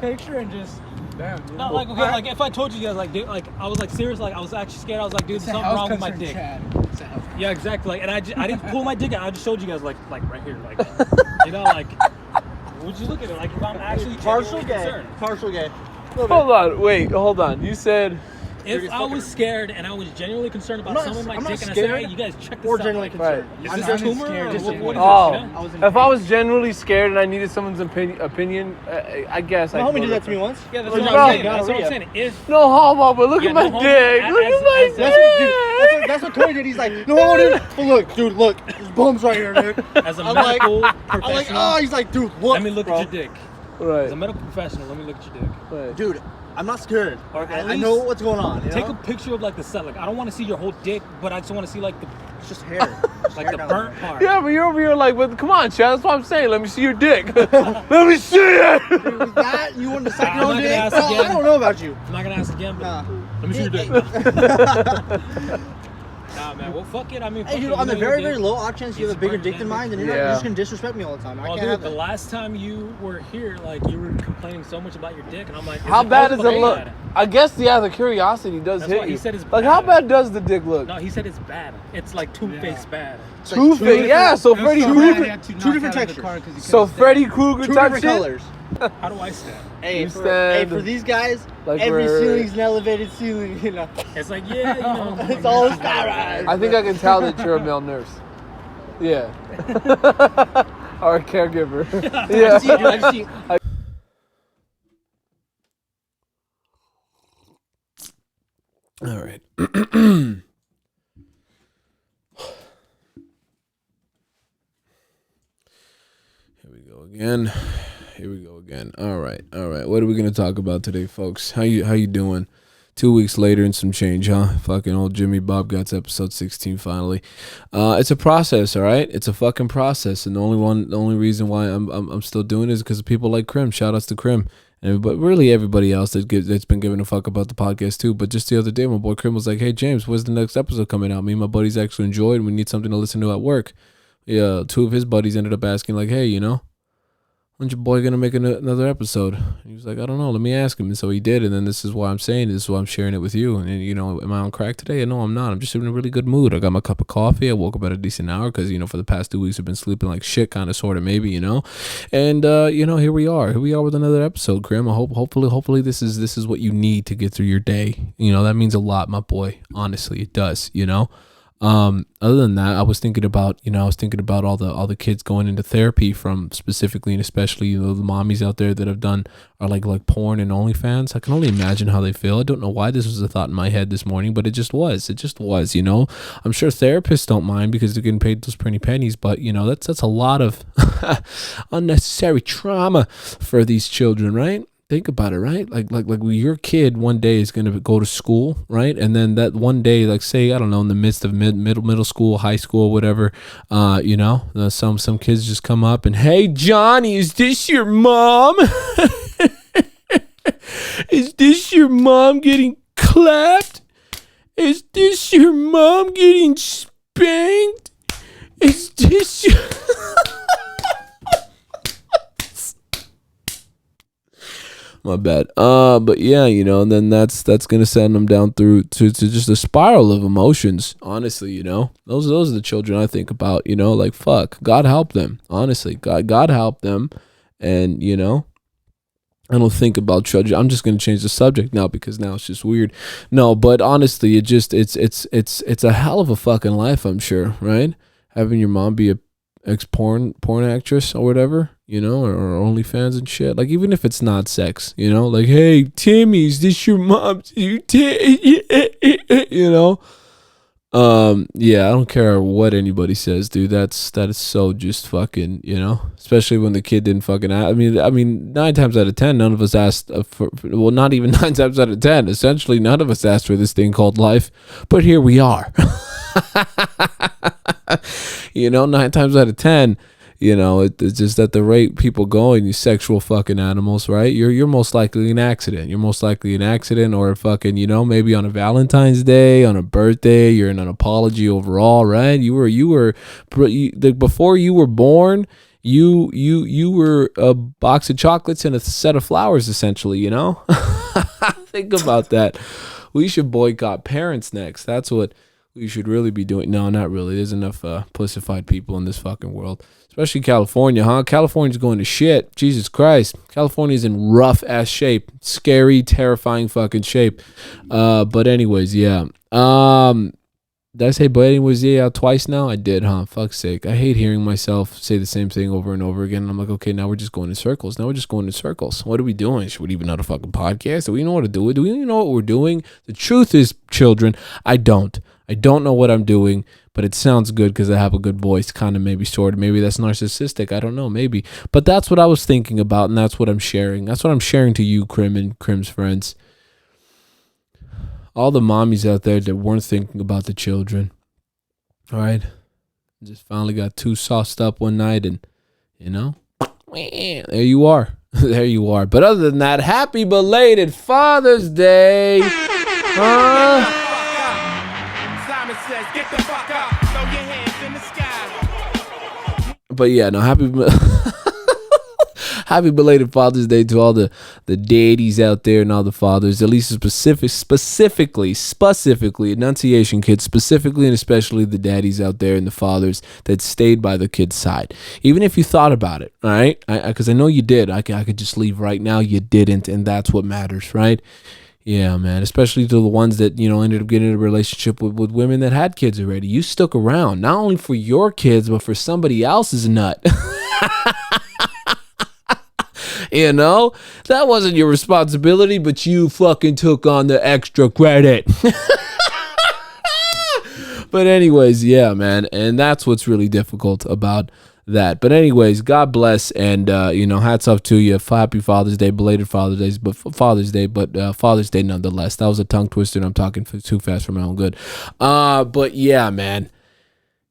picture and just damn. You know? Like okay, like if I told you guys like dude, like I was like serious, like I was actually scared. I was like, dude, there's something wrong with my dick. Yeah, exactly. Like, and I didn't pull my dick out. I just showed you guys like right here, like you know, like would you look at it like if I'm actually partial gay? concerned. Partial gay. Hold on. You said. If I was scared and I was genuinely concerned about someone my dick and I said, hey, you guys check this out. Or genuinely concerned. Is this a tumor? Or what is this? If I was genuinely scared and I needed someone's opinion, I guess my homie did that to me once. Yeah, that's what I'm saying. That's what I'm saying. No homo, but look at my dick. Look at my dick. That's what Corey did. He's like, no, dude. But look, there's bumps right here, dude. As a medical professional. I'm like, oh, he's like, dude, look. Let me look at your dick. Right. As a medical professional, let me look at your dick. Right. Dude, I'm not scared. I know what's going on. You take know? a picture of like the set. Like I don't want to see your whole dick, but I just want to see like the it's just hair. like the burnt part. Yeah, but you're over here like, but come on, Chad. That's what I'm saying. Let me see your dick. Let me see it. Dude, that you want to suck your I'm own not dick? gonna ask again. I don't know about you. I'm not gonna ask again, but Nah. let me see your dick. Nah, man. Well, fuck it. I mean, Hey, dude, on the very, very low odd chance you have a bigger dick than mine, then you're just gonna disrespect me all the time. I can't have the that. last time you were here, like you were complaining so much about your dick, and I'm like, How bad does it look? I guess the curiosity does That's hit why you. he said it's like, bad. how bad does the dick look? No, he said it's bad. It's like two-faced bad. Two-faced, yeah. So Freddy Krueger. Two different textures. So Freddy Krueger Two type different shit. colors. How do I stand? Hey, You for stand these guys, like every we're- ceiling's an elevated ceiling, you know. It's like, yeah, you know. It's all skyrise. I think I can tell that you're a male nurse. Yeah. Or a caregiver. Yeah. I see. All right. Here we go again. All right. What are we gonna talk about today, folks? How you doing? 2 weeks later and some change, huh? Fucking old Jimmy Bob Guts episode 16 finally. It's a process, all right? It's a fucking process, and the only reason why I'm still doing it is because of people like Krim. Shout outs to Krim. But really everybody else that's been giving a fuck about the podcast too. But just the other day, my boy Krim was like, "Hey James, when's the next episode coming out? Me and my buddies actually enjoyed, and we need something to listen to at work." Yeah, two of his buddies ended up asking like, "Hey, you know, when's your boy gonna make another episode?" And he was like, "I don't know. Let me ask him." And so he did. And then this is why I'm saying this is why I'm sharing it with you. And you know, am I on crack today? No, I'm not. I'm just in a really good mood. I got my cup of coffee. I woke up at a decent hour because you know for the past 2 weeks I've been sleeping like shit, kind of, sort of, maybe, you know. And you know, here we are with another episode, Grim. I hopefully this is what you need to get through your day. You know, that means a lot, my boy. Honestly, it does. You know. Other than that, I was thinking about all the kids going into therapy from specifically and especially, you know, the mommies out there that have done are like porn and OnlyFans. I can only imagine how they feel. I don't know why this was a thought in my head this morning, but it just was, you know. I'm sure therapists don't mind because they're getting paid those pretty pennies, but you know, that's a lot of unnecessary trauma for these children, right? Think about it, right? Like your kid one day is gonna go to school, right? And then that one day, like say, I don't know, in the midst of middle school, high school, whatever, you know, some kids just come up and, "Hey Johnny, is this your mom? Is this your mom getting clapped? Is this your mom getting spanked? Is this your..." My bad. But yeah, you know, and then that's gonna send them down through to just a spiral of emotions. Honestly, you know, those are the children I think about. You know, like fuck, God help them. Honestly, God help them. And you know, I don't think about children. I'm just gonna change the subject now because now it's just weird. No, but honestly, it's a hell of a fucking life. I'm sure, right? Having your mom be a porn actress or whatever, you know, or OnlyFans and shit. Like, even if it's not sex, you know, like, "Hey Timmy, is this your mom?" You know. Yeah, I don't care what anybody says, dude. That is so just fucking, you know, especially when the kid didn't fucking I mean 9 times out of 10 none of us asked for, well, not even 9 times out of 10, essentially none of us asked for this thing called life, but here we are. You know, 9 times out of 10, you know, it's just at the rate people going, you sexual fucking animals, right? You're most likely an accident. You're most likely an accident, or a fucking, you know, maybe on a Valentine's Day, on a birthday, you're in an apology overall, right? You were before you were born, you were a box of chocolates and a set of flowers, essentially, you know? Think about that. We should boycott parents next. That's what we should really be doing. No, not really. There's enough pussified people in this fucking world. Especially California, huh? California's going to shit. Jesus Christ. California's in rough ass shape. Scary, terrifying fucking shape. But anyways, yeah. Did I say but anyways, yeah, twice now? I did, huh? Fuck's sake. I hate hearing myself say the same thing over and over again. And I'm like, okay, now we're just going in circles. What are we doing? Should we even know the fucking podcast? Do we know what to do? Do we even know what we're doing? The truth is, children, I don't know what I'm doing, but it sounds good because I have a good voice, kind of, maybe, sort of. Maybe that's narcissistic. I don't know, maybe. But that's what I was thinking about, and that's what I'm sharing. That's what I'm sharing to you, Krim and Krim's friends. All the mommies out there that weren't thinking about the children, all right? Just finally got too sauced up one night, and, you know, there you are. There you are. But other than that, happy belated Father's Day. But yeah, no, happy belated Father's Day to all the daddies out there and all the fathers, at least specifically, enunciation kids, specifically and especially the daddies out there and the fathers that stayed by the kid's side. Even if you thought about it, all right? Because I know you did. I could just leave right now. You didn't, and that's what matters, right? Yeah, man, especially to the ones that, you know, ended up getting in a relationship with women that had kids already. You stuck around, not only for your kids, but for somebody else's nut. You know, that wasn't your responsibility, but you fucking took on the extra credit. But anyways, yeah, man, and that's what's really difficult about that. But anyways, God bless, and you know, hats off to you. Happy Father's Day, belated Father's Day, but Father's Day nonetheless. That was a tongue twister, and I'm talking too fast for my own good. But yeah, man.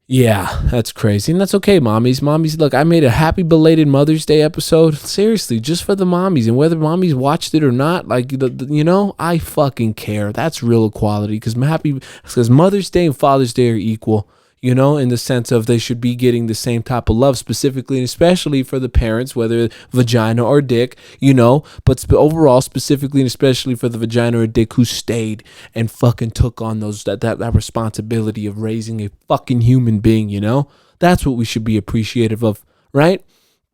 Yeah, that's crazy. And that's okay, mommies. Mommies, look, I made a happy belated Mother's Day episode. Seriously, just for the mommies. And whether mommies watched it or not, like, you know, I fucking care. That's real equality. Because Mother's Day and Father's Day are equal, you know, in the sense of they should be getting the same type of love, specifically and especially for the parents, whether vagina or dick, you know, but overall, specifically and especially for the vagina or dick who stayed and fucking took on that responsibility of raising a fucking human being, you know. That's what we should be appreciative of, right?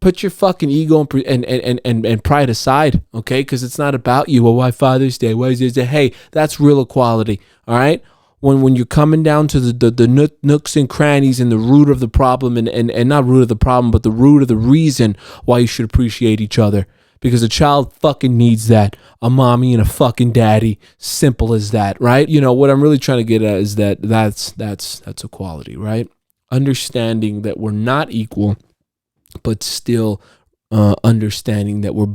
Put your fucking ego and pride aside, okay? Because it's not about you. Well, why Father's Day? Why is it? Hey, that's real equality, all right? When you're coming down to the nooks and crannies and the root of the problem, and not root of the problem, but the root of the reason why you should appreciate each other. Because a child fucking needs that. A mommy and a fucking daddy. Simple as that, right? You know, what I'm really trying to get at is that's equality, right? Understanding that we're not equal, but still understanding that we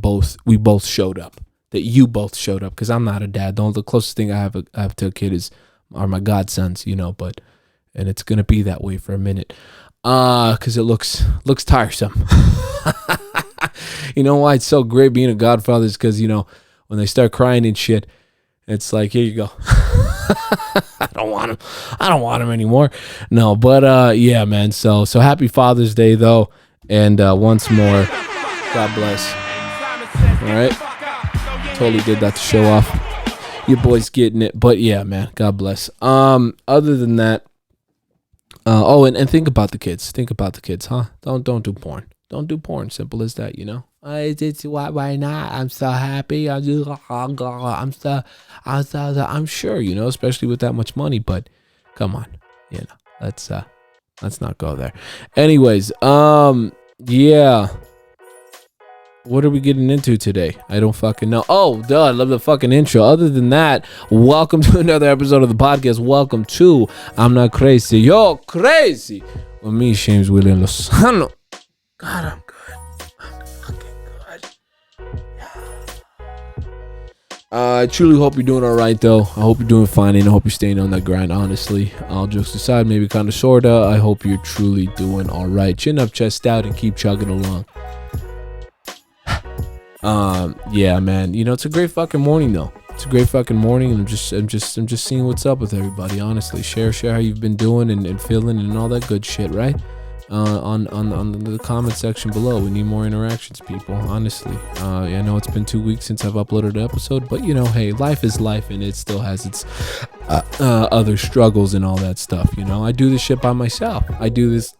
both showed up. That you both showed up. Because I'm not a dad. The closest thing I have to a kid are my godsons, you know, and it's gonna be that way for a minute, because it looks tiresome. You know why it's so great being a godfather is because, you know, when they start crying and shit, it's like, here you go. I don't want him anymore. No, but yeah, man. So happy Father's Day though, and once more, God bless. All right, totally did that to show off. Your boy's getting it, but yeah, man, God bless. Other than that, and think about the kids. Think about the kids, huh? Don't do porn. Don't do porn. Simple as that, you know. Why not? I'm so happy. I'm sure, you know, especially with that much money. But come on, you know, let's not go there. Anyways, yeah. What are we getting into today? I don't fucking know. Oh, duh, I love the fucking intro. Other than that, welcome to another episode of the podcast. Welcome to I'm Not Crazy. Yo, crazy. With me, James William Lozano. God, I'm good. I'm fucking good. I truly hope you're doing all right, though. I hope you're doing fine, and I hope you're staying on that grind, honestly. All jokes aside, maybe kind of, sort of. I hope you're truly doing all right. Chin up, chest out, and keep chugging along. Yeah, man, you know, it's a great fucking morning though. It's a great fucking morning, and I'm just seeing what's up with everybody, honestly. Share how you've been doing and feeling and all that good shit, right? on the comment section below. We need more interactions, people. Honestly, I know it's been 2 weeks since I've uploaded an episode, but hey, life is life, and it still has its other struggles and all that stuff. I do this shit by myself. I do this.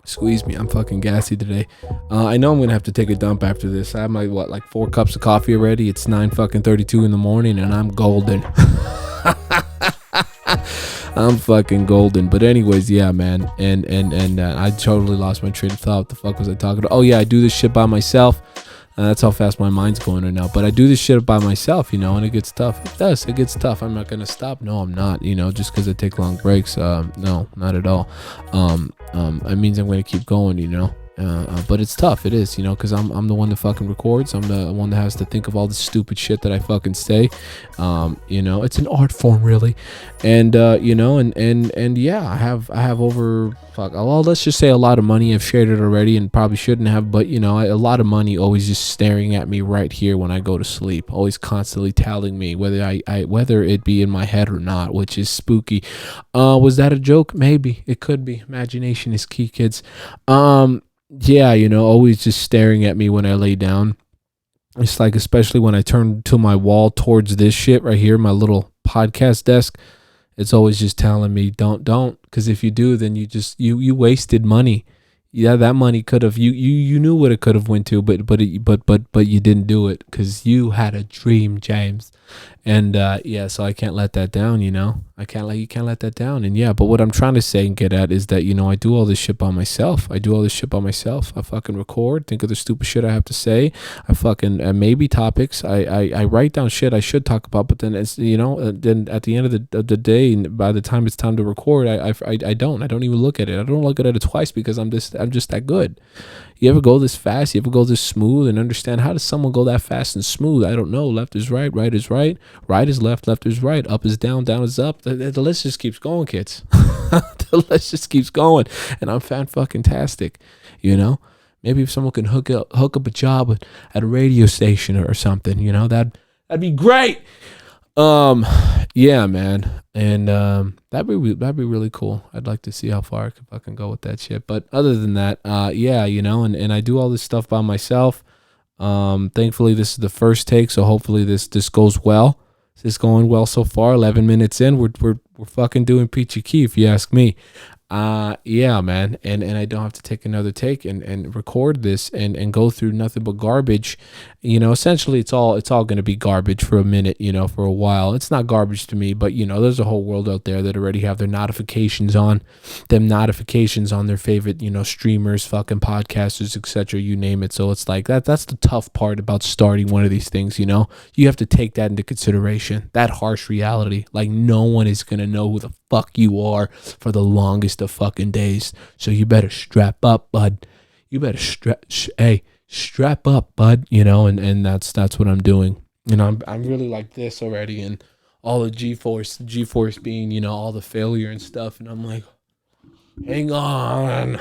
Squeeze me, I'm fucking gassy today. I know I'm gonna have to take a dump after this. I have my 4 cups of coffee already. It's 9:32 in the morning, and I'm golden. I'm fucking golden. But anyways, yeah, man. And I totally lost my train of thought. What the fuck was I talking about? Oh yeah, I do this shit by myself. That's how fast my mind's going right now. But I do this shit by myself, and it gets tough. It does. It gets tough. I'm not gonna stop. No, I'm not. Just because I take long breaks. No, not at all. It means I'm gonna keep going. But it's tough. It is. Because I'm the one that fucking records. I'm the one that has to think of all the stupid shit that I fucking say. It's an art form, really. And and yeah, I have over. Well, let's just say a lot of money. I've shared it already and probably shouldn't have, but a lot of money always just staring at me right here when I go to sleep, always constantly telling me whether it be in my head or not, which is spooky. Was that a joke? Maybe it could be. Imagination is key, kids. Yeah, always just staring at me when I lay down. It's like, especially when I turn to my wall towards this shit right here, my little podcast desk. It's always just telling me, don't, because if you do, then you wasted money. Yeah, that money could have, you knew what it could have went to, but you didn't do it because you had a dream, James. And yeah, so I can't let that down. You can't let that down. And yeah, but what I'm trying to say and get at is that I do all this shit by myself. I fucking record, think of the stupid shit I have to say. I fucking maybe topics. I write down shit I should talk about, but then it's then at the end of the day, by the time it's time to record, I don't even look at it. I don't look at it twice because I'm just that good. You ever go this fast? You ever go this smooth and understand how does someone go that fast and smooth? I don't know. Left is right is right is left is right, up is down is up. The list just keeps going, kids. The list just keeps going, and I'm fan-fucking-tastic, Maybe if someone can hook up a job at a radio station or something, that'd be great. Yeah, man, and that'd be really cool. I'd like to see how far I could fucking go with that shit. But other than that, yeah, and I do all this stuff by myself. Thankfully, this is the first take, so hopefully this goes well. It's going well so far. 11 minutes in, we're fucking doing peachy key, if you ask me. Yeah, man, and I don't have to take another take and record this and go through nothing but garbage. Essentially it's all going to be garbage for a minute, for a while. It's not garbage to me, but there's a whole world out there that already have their notifications on their favorite, streamers, fucking podcasters, etc., you name it. So it's like that's the tough part about starting one of these things. You have to take that into consideration, that harsh reality. Like, no one is going to know who the fuck you are for the longest of fucking days. So you better strap up, bud. You better strap up, bud. And that's what I'm doing. I'm really like this already, and all the G-force being, all the failure and stuff, and I'm like, hang on.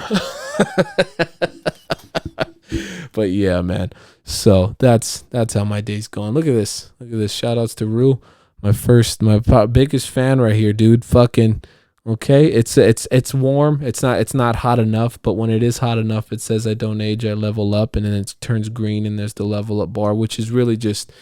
But yeah, man. So that's how my day's going. Look at this. Shout outs to Rue. My biggest fan right here, dude. Fucking okay. It's warm. It's not hot enough, but when it is hot enough, it says I don't age, I level up, and then it turns green and there's the level up bar, which is really just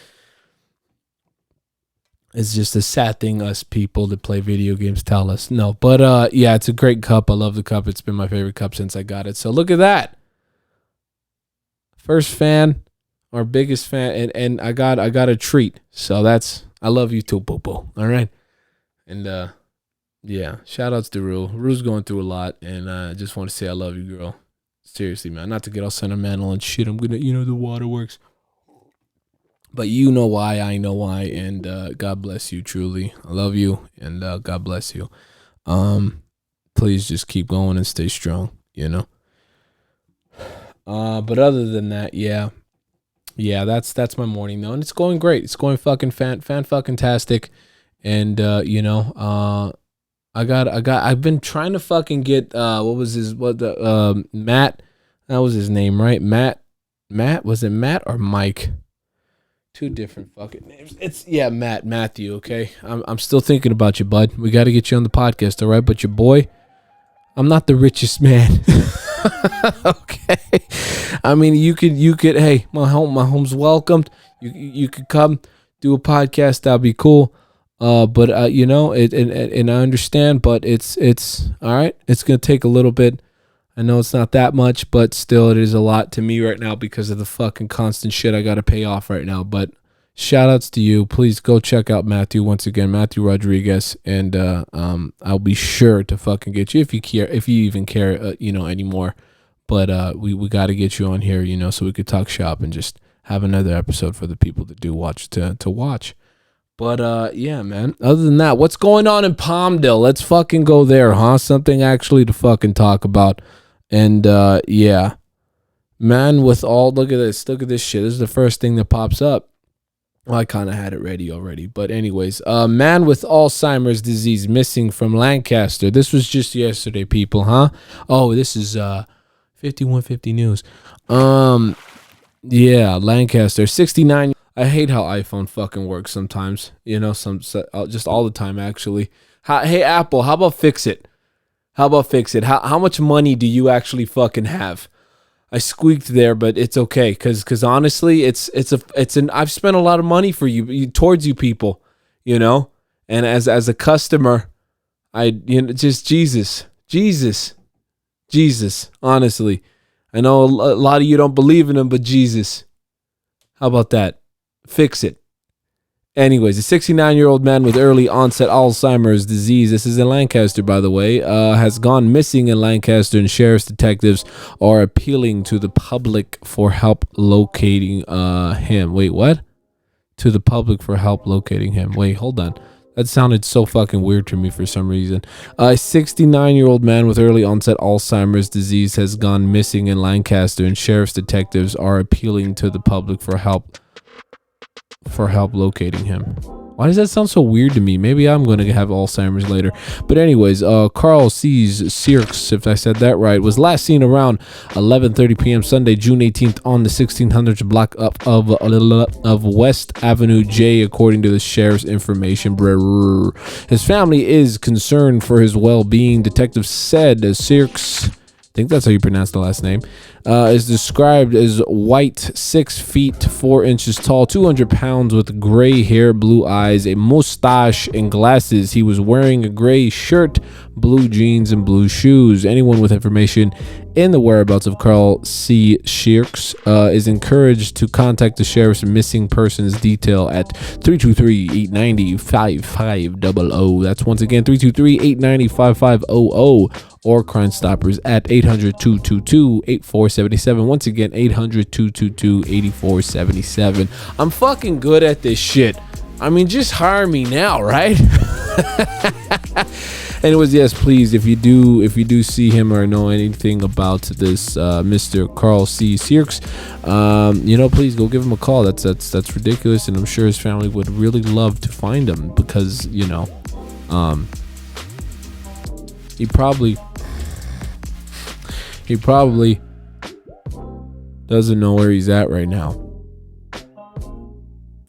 a sad thing us people that play video games tell us. No, but yeah, it's a great cup. I love the cup. It's been my favorite cup since I got it. So look at that. First fan, our biggest fan, and I got a treat. So I love you too, Popo. All right. And yeah, shout outs to Rue. Rue's going through a lot, and I just want to say I love you, girl. Seriously, man. Not to get all sentimental and shit. I'm gonna, the waterworks. But you know why, I know why, and God bless you, truly. I love you, and God bless you. Please just keep going and stay strong, But other than that, yeah, that's my morning though, and it's going great. It's going fucking fan-fucking-tastic, and I've been trying to fucking get Matt, that was his name, right? Matt, was it Matt or Mike? Two different fucking names. It's Matthew. Okay, I'm still thinking about you, bud. We got to get you on the podcast, all right? But your boy, I'm not the richest man. Okay. I mean, you could, hey, my home's welcomed. You could come do a podcast. That'd be cool. But you know, and I understand, but it's all right. It's going to take a little bit. I know it's not that much, but still it is a lot to me right now because of the fucking constant shit I got to pay off right now. But shout outs to you. Please go check out Matthew once again, Matthew Rodriguez. And, I'll be sure to fucking get you if you care, if you even care, you know, anymore. But, we got to get you on here, you know, so we could talk shop and just have another episode for the people that do watch to watch. But, yeah, man, other than that, what's going on in Palmdale? Let's fucking go there, huh? Something actually to fucking talk about. And, yeah, man, look at this shit. This is the first thing that pops up. Well, I kind of had it ready already. But anyways, man with Alzheimer's disease missing from Lancaster. This was just yesterday, people, huh? Oh, this is, 5150 News. Yeah, Lancaster, 69. I hate how iPhone fucking works sometimes. You know, just all the time, actually. Hey, Apple, how about fix it? How much money do you actually fucking have? I squeaked there, but it's okay, because honestly, I've spent a lot of money for you towards you people, you know, and as a customer, just Jesus, honestly, I know a lot of you don't believe in him, but Jesus, how about that? Fix it. Anyways, a 69-year-old man with early onset Alzheimer's disease, this is in Lancaster, by the way, has gone missing in Lancaster, and sheriff's detectives are appealing to the public for help locating him. Wait, what? To the public for help locating him. Wait, hold on. That sounded so fucking weird to me for some reason. A 69-year-old man with early onset Alzheimer's disease has gone missing in Lancaster, and sheriff's detectives are appealing to the public for help locating him. Why does that sound so weird to me? Maybe I'm going to have Alzheimer's later. But anyways, Carl C's Sirks, if I said that right, was last seen around 11:30 p.m. Sunday, June 18th on the 1600s block of West Avenue J, according to the sheriff's information. His family is concerned for his well-being. Detectives said Sirks, I think that's how you pronounce the last name, is described as white, 6 feet 4 inches tall, 200 pounds, with gray hair, blue eyes, a mustache, and glasses. He was wearing a gray shirt, blue jeans, and blue shoes. Anyone with information in the whereabouts of Carl C. Shirks is encouraged to contact the sheriff's missing persons detail at 323-890-5500. That's once again 323-890-5500, or Crime Stoppers at 800-222-8477. Once again, 800-222-8477. I'm fucking good at this shit. I mean, just hire me now, right? Anyways, yes, please, if you do see him or know anything about this Mr. Carl C. Sirks, you know, please go give him a call. That's ridiculous, and I'm sure his family would really love to find him, because, you know, he probably doesn't know where he's at right now.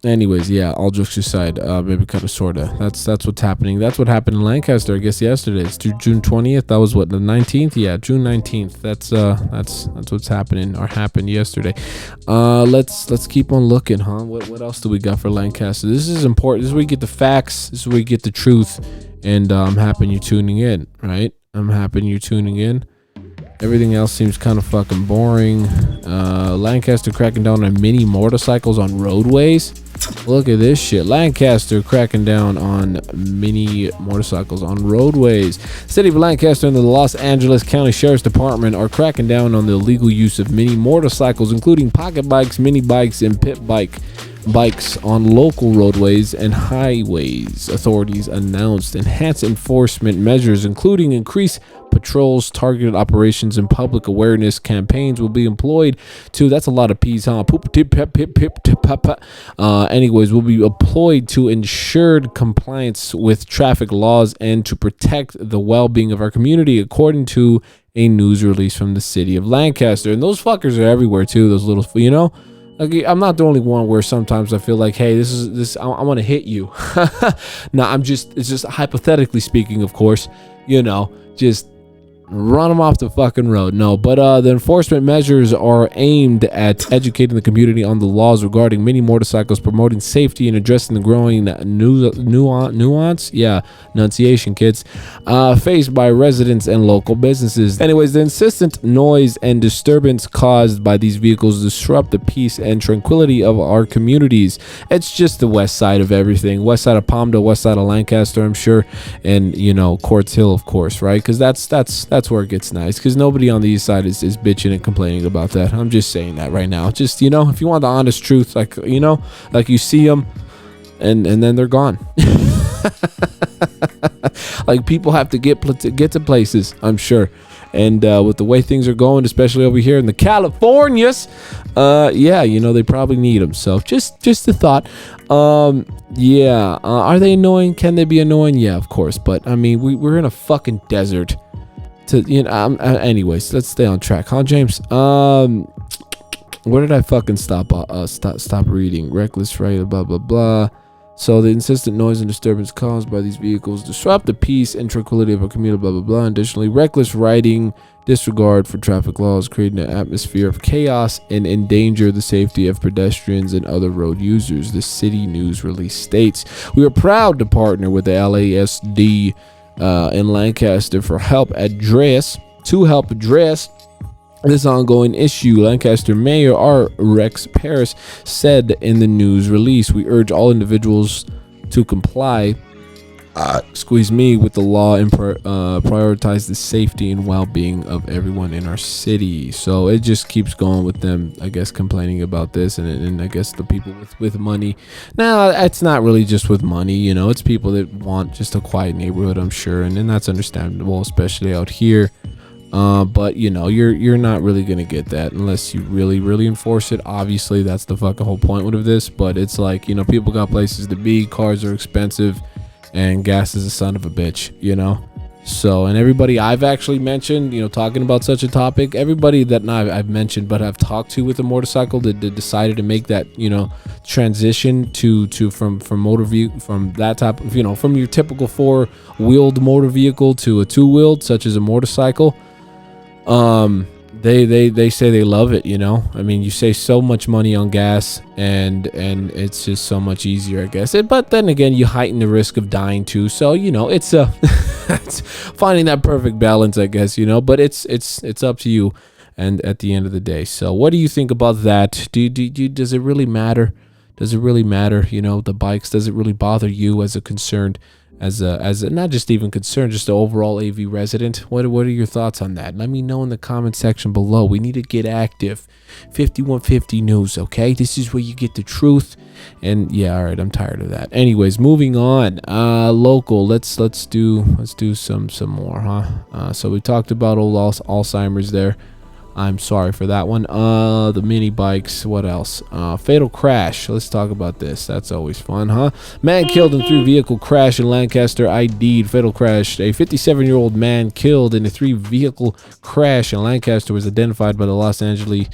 Anyways, yeah, all jokes aside, maybe kind of sorta. That's what's happening. That's what happened in Lancaster, I guess, yesterday. It's June 20th. That was what, the 19th? Yeah, June 19th. That's what's happening, or happened yesterday. Let's keep on looking, huh? What else do we got for Lancaster? This is important. This is where you get the facts. This is where you get the truth. And I'm happy you're tuning in, right? I'm happy you're tuning in. Everything else seems kind of fucking boring. Lancaster cracking down on mini motorcycles on roadways. Look at this shit. Lancaster cracking down on mini motorcycles on roadways. City of Lancaster and the Los Angeles County Sheriff's Department are cracking down on the illegal use of mini motorcycles, including pocket bikes, mini bikes, and pit bikes on local roadways and highways. Authorities announced enhanced enforcement measures, including increased patrols, targeted operations, and public awareness campaigns will be employed to, that's a lot of P's, huh? Anyways, will be employed to ensure compliance with traffic laws and to protect the well-being of our community, according to a news release from the city of Lancaster. And those fuckers are everywhere too, those little, you know? Like, I'm not the only one where sometimes I feel like, hey, I want to hit you. No, it's just hypothetically speaking, of course, you know, just Run them off the fucking road. No, but the enforcement measures are aimed at educating the community on the laws regarding mini motorcycles, promoting safety, and addressing the growing nuance. Yeah, enunciation, kids. Faced by residents and local businesses. Anyways, the insistent noise and disturbance caused by these vehicles disrupt the peace and tranquility of our communities. It's just the west side of everything. West side of Palmdale, west side of Lancaster, I'm sure, and Quartz Hill, of course, right? Because that's where it gets nice, because nobody on the east side is bitching and complaining about that. I'm just saying that right now. Just, if you want the honest truth, like you see them and then they're gone. Like, people have to get to places, I'm sure. And with the way things are going, especially over here in the Californias, they probably need them. So just a thought. Are they annoying? Can they be annoying? Yeah, of course. But I mean, we're in a fucking desert. Anyways, let's stay on track, huh, James? Where did I fucking stop reading? Reckless, right? Blah blah blah. So the insistent noise and disturbance caused by these vehicles disrupt the peace and tranquility of our community, blah, blah, blah. Additionally, reckless riding, disregard for traffic laws, creating an atmosphere of chaos and endanger the safety of pedestrians and other road users, the city news release states. We are proud to partner with the LASD in Lancaster to help address this ongoing issue. Lancaster Mayor R. Rex Paris said in the news release, we urge all individuals to comply with the law and prioritize the safety and well-being of everyone in our city. So it just keeps going with them, I guess, complaining about this, and I guess the people with money. Now, it's not really just with money, it's people that want just a quiet neighborhood, I'm sure, and then that's understandable, especially out here. But you're not really gonna get that unless you really enforce it. Obviously, that's the fucking whole point of this. But it's like, people got places to be, cars are expensive, and gas is a son of a bitch. So, and everybody I've actually mentioned, talking about such a topic, everybody that I've mentioned but have talked to with a motorcycle that decided to make that transition from motor vehicle, from that type of from your typical 4-wheeled motor vehicle to a 2-wheeled, such as a motorcycle. They say they love it. I mean, you save so much money on gas, and it's just so much easier, I guess. But then again, you heighten the risk of dying too. So it's it's finding that perfect balance, I guess. But it's up to you, and at the end of the day. So what do you think about that? Does it really matter? Does it really matter? The bikes. Does it really bother you as a concerned? As a not just even concerned, just the overall AV resident? What are your thoughts on that? Let me know in the comment section below. We need to get active. 5150 News, okay? This is where you get the truth. And yeah, all right, I'm tired of that. Anyways, moving on. Local. Let's do some more, huh? So we talked about old Alzheimer's there. I'm sorry for that one. The mini bikes. What else? Fatal crash. Let's talk about this. That's always fun, huh? Man killed in 3-vehicle crash in Lancaster. ID'd. Fatal crash. A 57-year-old man killed in a 3-vehicle crash in Lancaster was identified by the Los Angeles.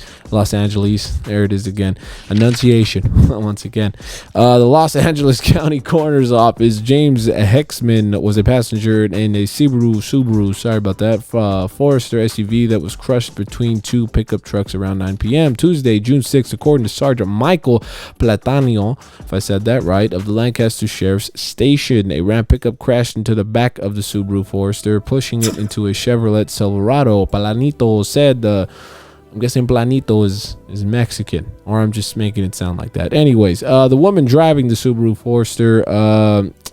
There it is again. Annunciation. Once again. The Los Angeles County Coroner's Office. James Hexman was a passenger in a Subaru. Sorry about that. Forester SUV that was crushed between 2 pickup trucks around 9 p.m. Tuesday, June 6th, according to Sergeant Michael Platanio, if I said that right, of the Lancaster Sheriff's Station. A Ram pickup crashed into the back of the Subaru Forester, pushing it into a Chevrolet Silverado. Planito said, I'm guessing Planito is Mexican, or I'm just making it sound like that. Anyways, the woman driving the Subaru Forester,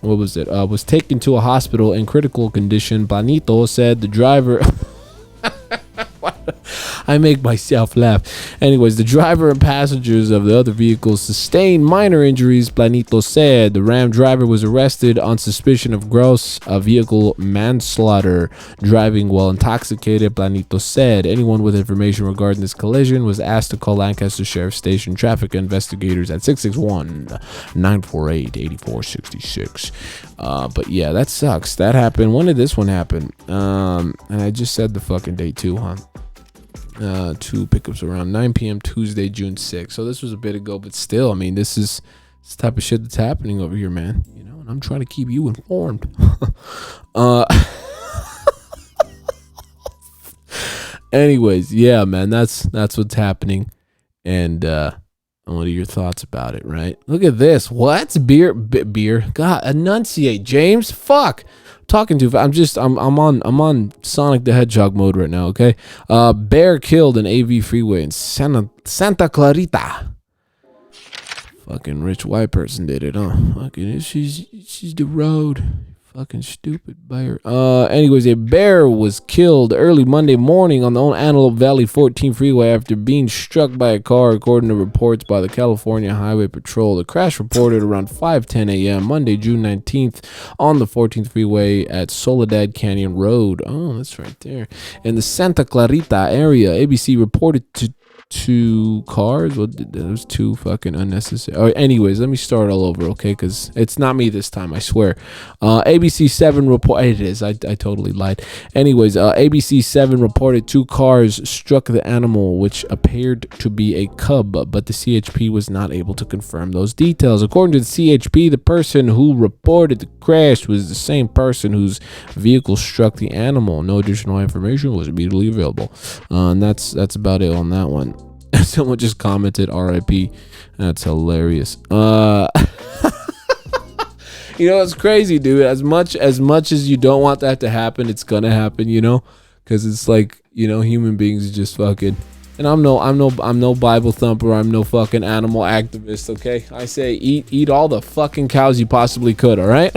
was taken to a hospital in critical condition. Planito said the driver... I make myself laugh. Anyways, the driver and passengers of the other vehicles sustained minor injuries, Planito said. The Ram driver was arrested on suspicion of gross vehicle manslaughter, driving while intoxicated, Planito said. Anyone with information regarding this collision was asked to call Lancaster Sheriff's Station traffic investigators at 661-948-8466. But yeah, that sucks. That happened. When did this one happen? And I just said the fucking date too, huh? 2 pickups around 9 p.m. Tuesday, June 6th. So this was a bit ago, but still, I mean, this is this type of shit that's happening over here, man. And I'm trying to keep you informed. Anyways, yeah, man, that's what's happening. And what are your thoughts about it, right? Look at this. What? Beer. God, enunciate, James. Fuck. Talking to I'm on Sonic the Hedgehog mode right now, okay? Bear killed an AV freeway in Santa Clarita. Fucking rich white person did it, huh? Fucking she's the road. Fucking stupid bear. Anyways, a bear was killed early Monday morning on the Antelope Valley 14 freeway after being struck by a car, according to reports by the California Highway Patrol. The crash reported around 5:10 a.m. Monday, June 19th, on the 14th freeway at Soledad Canyon Road. Oh, that's right there. In the Santa Clarita area, ABC reported two cars. Well, those two fucking unnecessary. Anyways, let me start all over, okay? Because it's not me this time, I swear. ABC 7 report. It is. I totally lied. Anyways, ABC 7 reported two cars struck the animal, which appeared to be a cub, but the CHP was not able to confirm those details. According to the CHP, the person who reported the crash was the same person whose vehicle struck the animal. No additional information was immediately available. And that's about it on that one. Someone just commented RIP. That's hilarious. You know, it's crazy, dude. As much as you don't want that to happen, it's gonna happen, you know, because it's like, you know, human beings just fucking. And I'm no Bible thumper. I'm no fucking animal activist. Okay, I say eat all the fucking cows you possibly could. All right.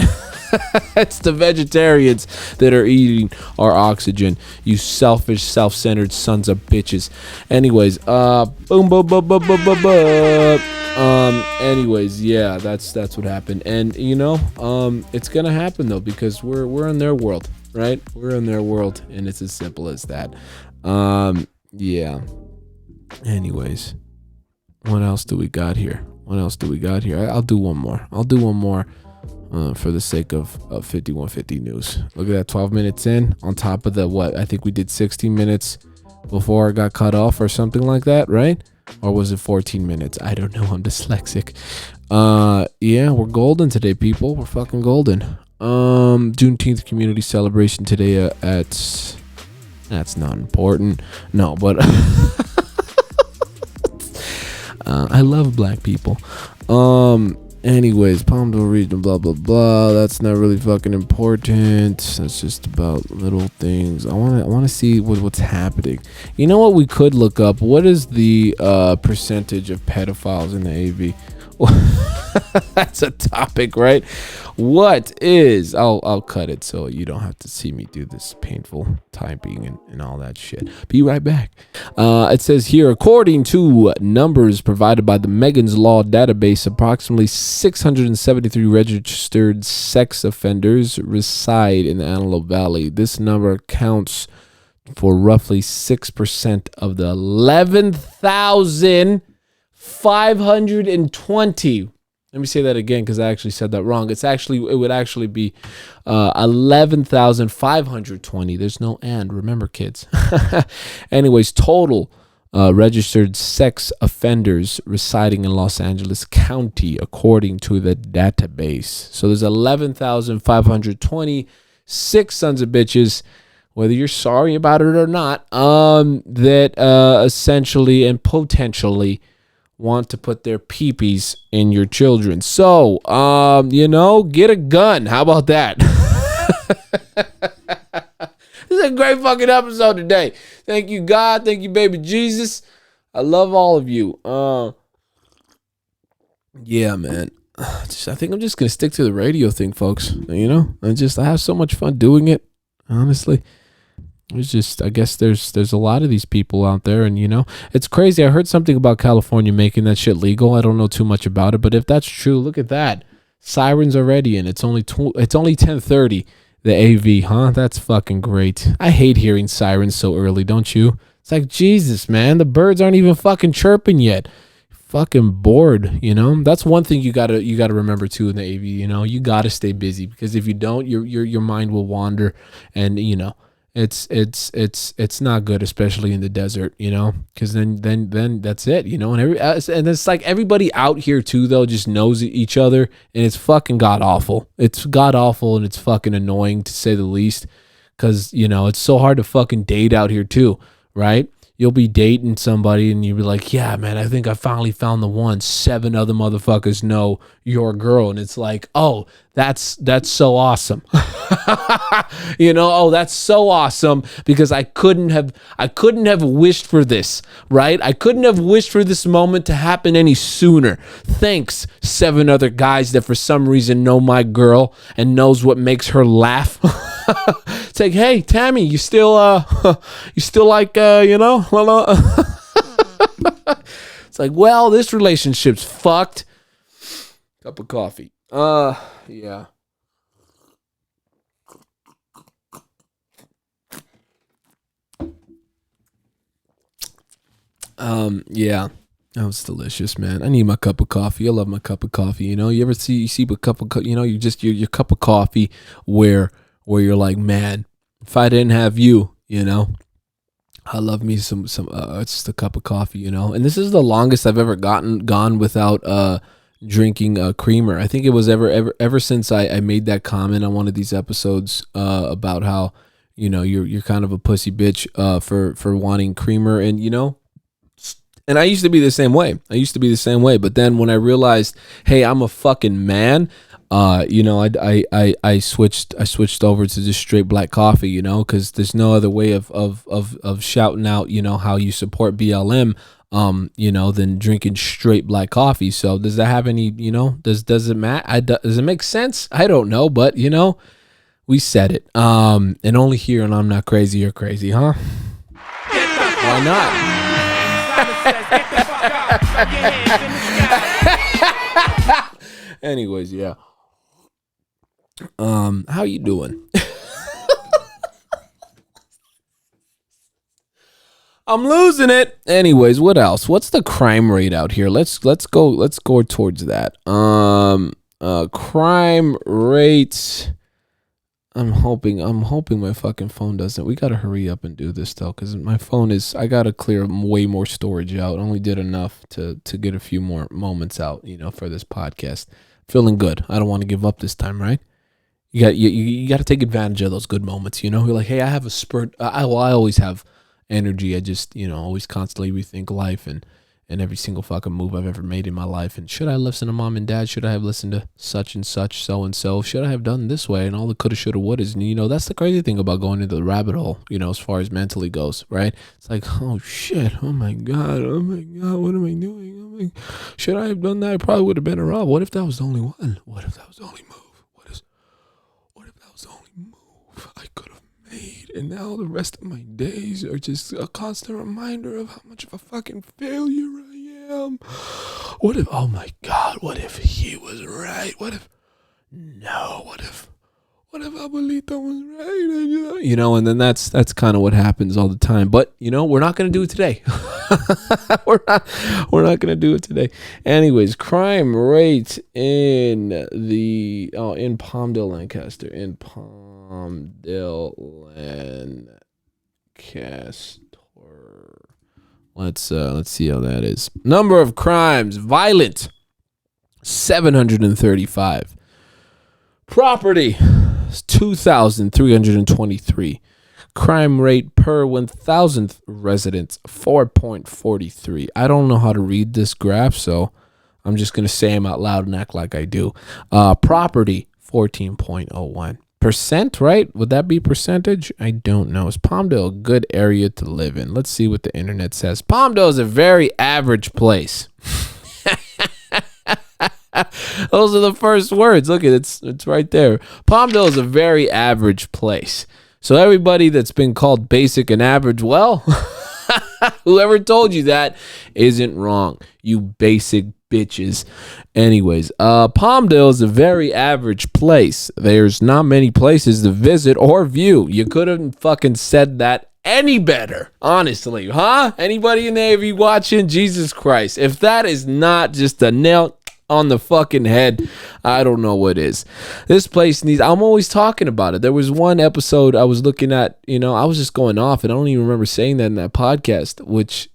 It's the vegetarians that are eating our oxygen. You selfish, self-centered sons of bitches. Anyways, anyways, yeah, that's what happened. And you know, it's gonna happen though, because we're in their world, right? We're in their world, and it's as simple as that. Yeah. Anyways, what else do we got here? I'll do one more. For the sake of 5150 news. Look at that, 12 minutes in, on top of the what? I think we did 16 minutes before I got cut off or something like that, right? Or was it 14 minutes? I don't know. I'm dyslexic. Yeah, we're golden today, people. We're fucking golden. Juneteenth community celebration today at. That's not important. No, but I love black people. Anyways, Palmdale region, blah blah blah. That's not really fucking important. That's just about little things. I want to see what's happening. You know what we could look up? What is the percentage of pedophiles in the AV? That's a topic, right? What is? I'll cut it so you don't have to see me do this painful typing and all that shit. Be right back. It says here, according to numbers provided by the Megan's Law database, approximately 673 registered sex offenders reside in the Antelope Valley. This number accounts for roughly 6% of the 11,520. Let me say that again, because I actually said that wrong. It would actually be 11,520. There's no and. Remember, kids. Anyways, total registered sex offenders residing in Los Angeles County, according to the database. So there's 11,520 sick sons of bitches, whether you're sorry about it or not, that essentially and potentially want to put their peepees in your children. So, you know, get a gun. How about that? This is a great fucking episode today. Thank you, God. Thank you, baby Jesus. I love all of you. Yeah, man. I think I'm just gonna stick to the radio thing, folks. You know, I have so much fun doing it. Honestly. It's just, I guess there's a lot of these people out there, and you know, it's crazy. I heard something about California making that shit legal. I don't know too much about it, but if that's true, look at that. Sirens already, and it's only 10:30. The AV, huh? That's fucking great. I hate hearing sirens so early, don't you? It's like, Jesus, man, the birds aren't even fucking chirping yet. Fucking bored, you know. That's one thing you gotta remember too in the AV. You know, you gotta stay busy, because if you don't, your mind will wander, and you know. It's not good, especially in the desert, you know, because then that's it, you know, and it's like everybody out here too, though, just knows each other, and it's fucking god awful. It's god awful, and it's fucking annoying to say the least, because you know it's so hard to fucking date out here too, right? You'll be dating somebody and you'll be like, yeah, man, I think I finally found the one. 7 other motherfuckers know your girl. And it's like, oh, that's so awesome. Oh, that's so awesome because I couldn't have wished for this, right? I couldn't have wished for this moment to happen any sooner. Thanks, 7 other guys that for some reason know my girl and knows what makes her laugh. It's like, hey, Tammy, you still like, It's like, well, this relationship's fucked. Cup of coffee. Yeah. Yeah. That was delicious, man. I need my cup of coffee. I love my cup of coffee. You ever see a cup of, your cup of coffee where you're like, man, if I didn't have you, I love me some just a cup of coffee, and this is the longest I've ever gone without drinking creamer. I think it was ever since I made that comment on one of these episodes about how you're kind of a pussy bitch for wanting creamer, and I used to be the same way. But then when I realized, hey, I'm a fucking man, I switched over to just straight black coffee, because there's no other way of shouting out, how you support BLM, than drinking straight black coffee. So does that have any, does it matter? Does it make sense? I don't know, but we said it. And only here and I'm Not Crazy, You're Crazy, huh? Why not? Anyways, yeah. How you doing? I'm losing it. Anyways, what else? What's the crime rate out here? Let's go towards that. Crime rates. I'm hoping my fucking phone doesn't. We gotta hurry up and do this though, because my phone I gotta clear way more storage out. Only did enough to get a few more moments out, for this podcast. Feeling good. I don't want to give up this time, right? You got to take advantage of those good moments. You're like, hey, I have a spurt. I always have energy. I just always constantly rethink life and every single fucking move I've ever made in my life. And should I listen to mom and dad? Should I have listened to such and such, so and so? Should I have done this way? And all the coulda, shoulda, wouldas. And that's the crazy thing about going into the rabbit hole. As far as mentally goes, right? It's like, oh shit, oh my god, what am I doing? Should I have done that? I probably would have been around. What if that was the only one? What if that was the only move? What if that was the only move I could have made? And now the rest of my days are just a constant reminder of how much of a fucking failure I am. What if, oh my god, what if he was right? What if Abuelita was right? And then that's kind of what happens all the time. But we're not gonna do it today. we're not gonna do it today. Anyways, crime rate in Palmdale, Lancaster. In Palmdale, Lancaster. Let's see how that is. Number of crimes, violent, 735. Property, 2,323. Crime rate per 1,000th residents, 4.43. I don't know how to read this graph, so I'm just going to say them out loud and act like I do. Property, 14.01. Percent, right? Would that be percentage? I don't know. Is Palmdale a good area to live in? Let's see what the internet says. Palmdale is a very average place. Those are the first words. Look at it. It's right there. Palmdale is a very average place. So everybody that's been called basic and average, well, whoever told you that isn't wrong. You basic bitches. Anyways, Palmdale is a very average place. There's not many places to visit or view. You couldn't fucking said that any better, honestly, huh? Anybody in there, if you watching, Jesus Christ, if that is not just a nail on the fucking head, I don't know what is. This place needs, I'm always talking about it. There was one episode I was looking at, I was just going off, and I don't even remember saying that in that podcast, which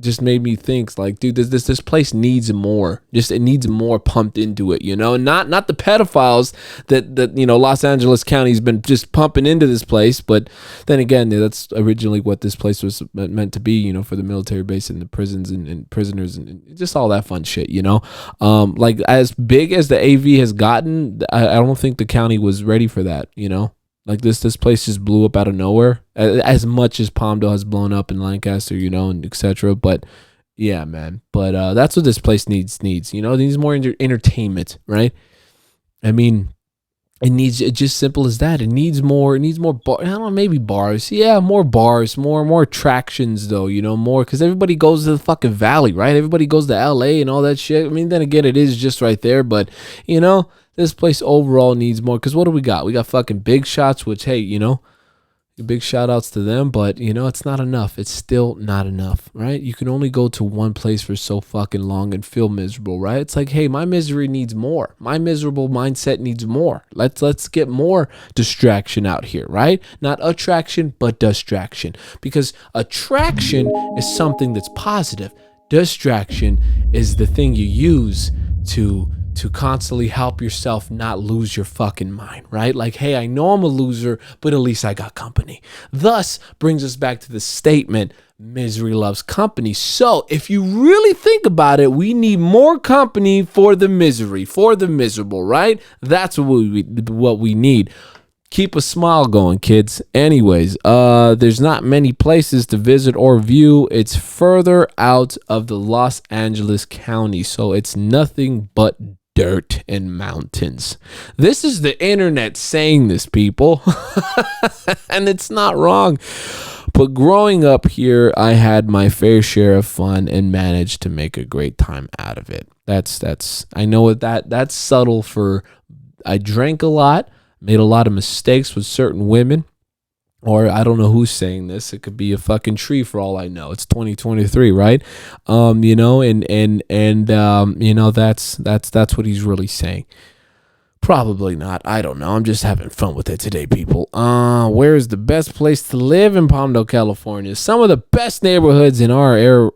just made me think like, dude, this place needs more. Just it needs more pumped into it, you know. Not the pedophiles that you know Los Angeles County's been just pumping into this place, but then again, that's originally what this place was meant to be, you know, for the military base and the prisons and prisoners and just all that fun shit, you know. Like as big as the AV has gotten, I don't think the county was ready for that, you know. Like this place just blew up out of nowhere, as much as Palmdale has blown up in Lancaster, you know, and etc. But yeah, man. But that's what this place needs. You know, it needs more entertainment, right? I mean, it's just simple as that. It needs more. I don't know, maybe bars. Yeah, more bars, more attractions though. You know, more because everybody goes to the fucking valley, right? Everybody goes to LA and all that shit. I mean, then again, it is just right there, but you know. This place overall needs more because what do we got? We got fucking Big Shots, which, hey, you know, big shout outs to them, but, you know, it's not enough. It's still not enough, right? You can only go to one place for so fucking long and feel miserable, right? It's like, hey, my misery needs more. My miserable mindset needs more. Let's get more distraction out here, right? Not attraction, but distraction. Because attraction is something that's positive. Distraction is the thing you use to constantly help yourself not lose your fucking mind, right? Like, hey, I know I'm a loser, but at least I got company. Thus brings us back to the statement, misery loves company. So if you really think about it, we need more company for the misery, for the miserable, right? That's what we need. Keep a smile going, kids. Anyways, there's not many places to visit or view. It's further out of the Los Angeles County, so it's nothing but dirt and mountains. This is the internet saying this, people. And it's not wrong. But growing up here, I had my fair share of fun and managed to make a great time out of it. That's I know that's subtle for I drank a lot. Made a lot of mistakes with certain women, or I don't know who's saying this. It could be a fucking tree for all I know. It's 2023, right? You know, and you know, that's what he's really saying. Probably not. I don't know. I'm just having fun with it today, people. Where is the best place to live in Palmdale, California? Some of the best neighborhoods in our area,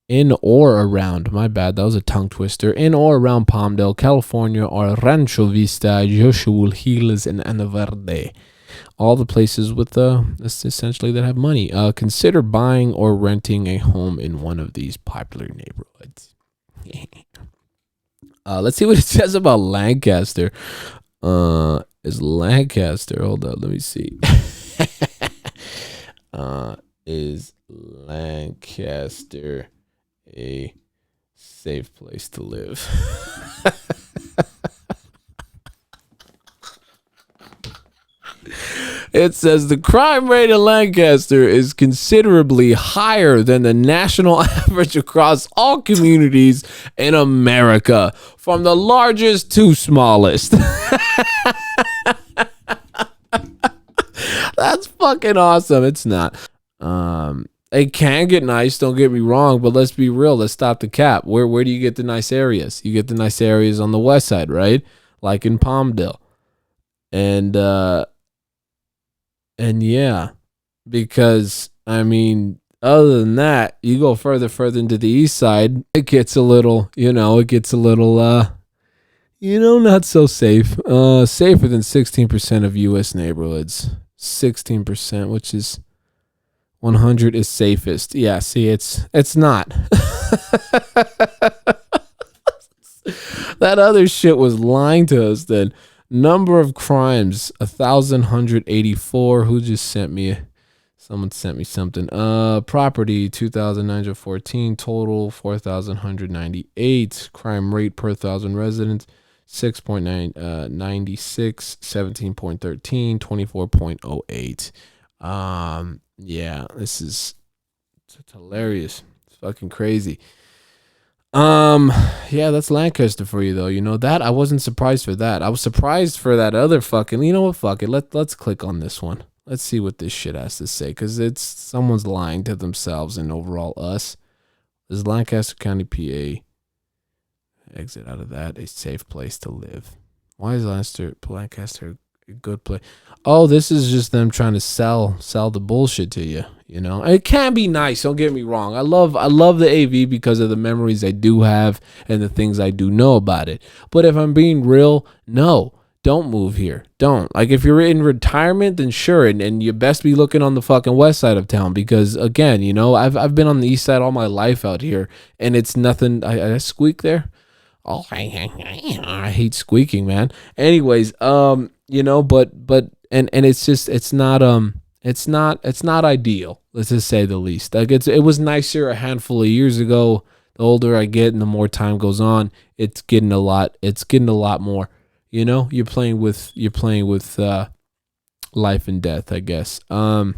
in or around, my bad, that was a tongue twister, in or around Palmdale, California are Rancho Vista, Joshua Hills, and Ana Verde. All the places with essentially that have money. Consider buying or renting a home in one of these popular neighborhoods. Let's see what it says about Lancaster. Is Lancaster, hold on, let me see. Is Lancaster a safe place to live? It says the crime rate in Lancaster is considerably higher than the national average across all communities in America, from the largest to smallest. That's fucking awesome. It's not. It can get nice, don't get me wrong, but let's be real. Let's stop the cap. Where do you get the nice areas? You get the nice areas on the west side, right? Like in Palmdale. And yeah, because I mean, other than that, you go further into the east side, it gets a little, not so safe. Safer than 16% of U.S. neighborhoods. 16%, which is 100 is safest. Yeah, see, it's not. That other shit was lying to us then. Number of crimes, 1,184. Who just sent me? Someone sent me something. Property, 2,914. Total, 4,198. Crime rate per 1,000 residents, 6.96, 17.13, 24.08. Yeah, it's hilarious. It's fucking crazy. Yeah, that's Lancaster for you though. You know that I wasn't surprised for that. I was surprised for that other fucking. You know what? Fuck it. Let's click on this one. Let's see what this shit has to say, because it's someone's lying to themselves and overall us. Is Lancaster County, PA? Exit out of that. A safe place to live. Why is Lancaster Good play. Oh, this is just them trying to sell the bullshit to you. You know, it can be nice. Don't get me wrong. I love the AV because of the memories I do have and the things I do know about it. But if I'm being real, no, don't move here. Don't. Like, if you're in retirement, then sure, and you best be looking on the fucking west side of town because, again, you know, I've been on the east side all my life out here, and it's nothing. I squeak there. Oh, I hate squeaking, man. Anyways, you know, but and it's just it's not ideal. Let's just say the least. Like, it was nicer a handful of years ago. The older I get and the more time goes on, it's getting a lot more. You know, you're playing with life and death, I guess. Well,